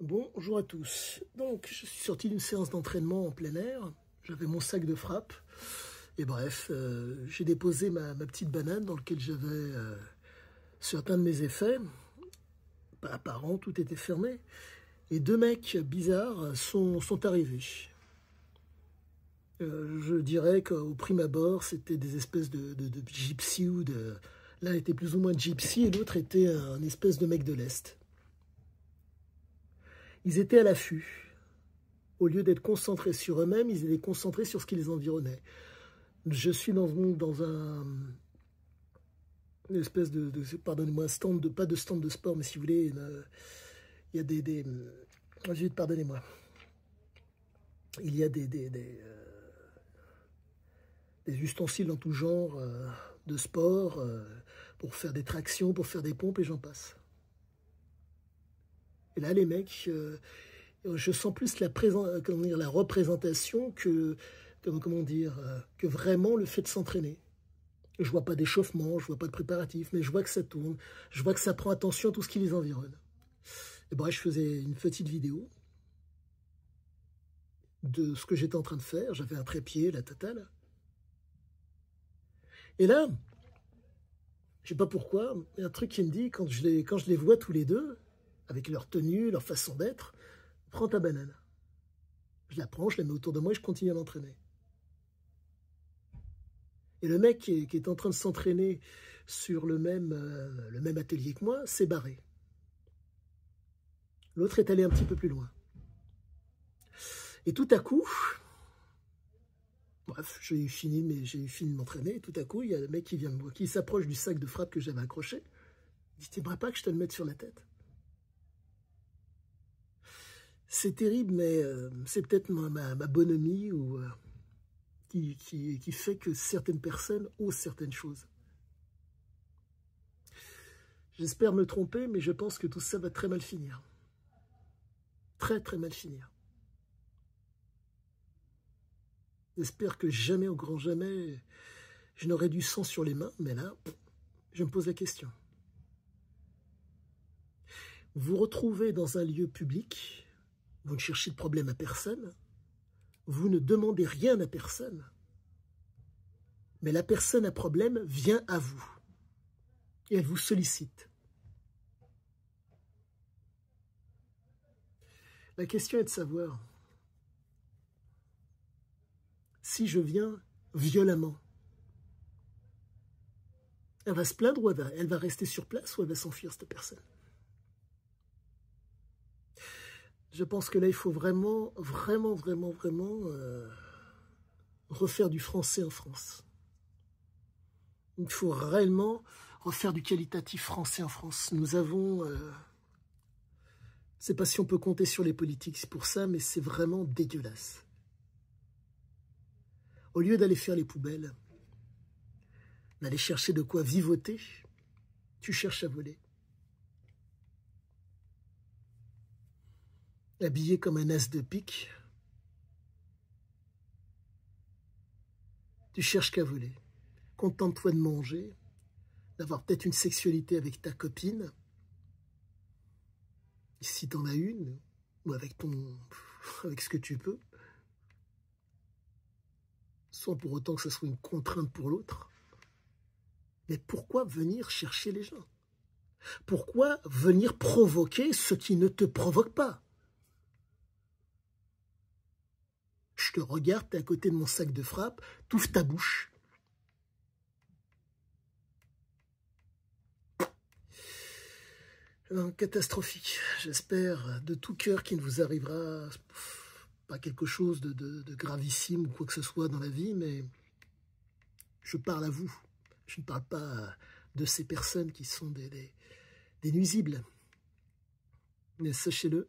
Bonjour à tous. Donc, je suis sorti d'une séance d'entraînement en plein air. J'avais mon sac de frappe. Et bref, j'ai déposé ma petite banane dans laquelle j'avais certains de mes effets. Pas apparent, tout était fermé. Et deux mecs bizarres sont arrivés. Je dirais qu'au prime abord, c'était des espèces de gypsies ou de... L'un était plus ou moins gypsy et l'autre était un espèce de mec de l'Est. Ils étaient à l'affût. Au lieu d'être concentrés sur eux-mêmes, ils étaient concentrés sur ce qui les environnait. Je suis une espèce pardonnez-moi, pas de stand de sport, mais si vous voulez, il y a pardonnez-moi. Il y a des ustensiles en tout genre de sport pour faire des tractions, pour faire des pompes et j'en passe. Et là, les mecs, je sens plus la représentation que vraiment le fait de s'entraîner. Je vois pas d'échauffement, je vois pas de préparatif, mais je vois que ça tourne, je vois que ça prend attention à tout ce qui les environne. Et bref, je faisais une petite vidéo de ce que j'étais en train de faire. J'avais un trépied, la totale. Et là, je sais pas pourquoi, il y a un truc qui me dit, quand je les vois tous les deux, avec leur tenue, leur façon d'être, prends ta banane. Je la prends, je la mets autour de moi et je continue à m'entraîner. Et le mec qui est en train de s'entraîner sur le même atelier que moi s'est barré. L'autre est allé un petit peu plus loin. Et tout à coup, bref, j'ai fini de m'entraîner, et tout à coup, il y a le mec qui vient me voir, qui s'approche du sac de frappe que j'avais accroché. Il dit, t'aimerais pas que je te le mette sur la tête? C'est terrible, mais c'est peut-être ma bonhomie ou qui fait que certaines personnes osent certaines choses. J'espère me tromper, mais je pense que tout ça va très mal finir. Très, très mal finir. J'espère que jamais, au grand jamais, je n'aurai du sang sur les mains, mais là, je me pose la question. Vous vous retrouvez dans un lieu public, vous ne cherchez de problème à personne, vous ne demandez rien à personne, mais la personne à problème vient à vous et elle vous sollicite. La question est de savoir si je viens violemment, elle va se plaindre ou elle va rester sur place ou elle va s'enfuir cette personne. Je pense que là, il faut vraiment refaire du français en France. Il faut réellement refaire du qualitatif français en France. Nous avons... je ne sais pas si on peut compter sur les politiques pour ça, mais c'est vraiment dégueulasse. Au lieu d'aller faire les poubelles, d'aller chercher de quoi vivoter, tu cherches à voler. Habillé comme un as de pique, tu cherches qu'à voler. Contente-toi de manger, d'avoir peut-être une sexualité avec ta copine, si t'en as une, ou avec ce que tu peux, sans pour autant que ce soit une contrainte pour l'autre. Mais pourquoi venir chercher les gens? Pourquoi venir provoquer ce qui ne te provoque pas? Je te regarde, t'es à côté de mon sac de frappe, t'ouvres ta bouche. Catastrophique. J'espère de tout cœur qu'il ne vous arrivera pas quelque chose de gravissime ou quoi que ce soit dans la vie, mais je parle à vous. Je ne parle pas de ces personnes qui sont des nuisibles. Mais sachez-le,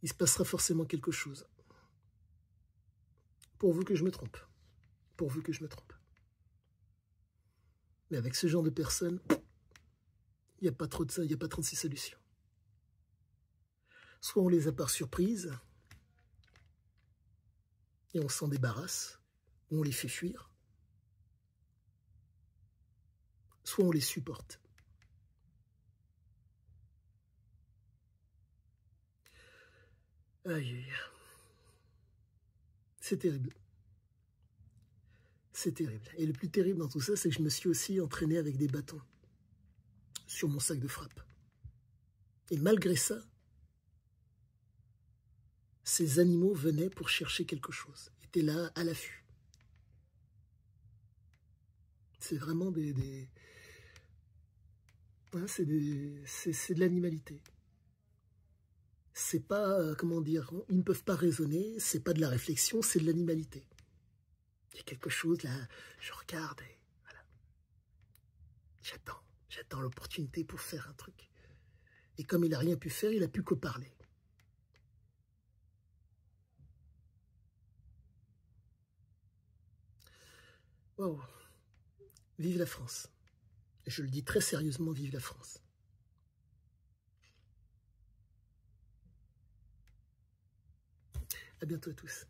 il se passera forcément quelque chose. Pourvu que je me trompe. Pourvu que je me trompe. Mais avec ce genre de personnes, il n'y a pas 36 solutions. Soit on les a par surprise, et on s'en débarrasse, ou on les fait fuir, soit on les supporte. Aïe, aïe. C'est terrible. C'est terrible. Et le plus terrible dans tout ça, c'est que je me suis aussi entraîné avec des bâtons sur mon sac de frappe. Et malgré ça, ces animaux venaient pour chercher quelque chose, étaient là à l'affût. C'est vraiment ouais, c'est de l'animalité. C'est pas, comment dire, ils ne peuvent pas raisonner, c'est pas de la réflexion, c'est de l'animalité. Il y a quelque chose là, je regarde et voilà. J'attends l'opportunité pour faire un truc. Et comme il n'a rien pu faire, il n'a pu que parler. Waouh. Vive la France. Et je le dis très sérieusement, vive la France. À bientôt à tous.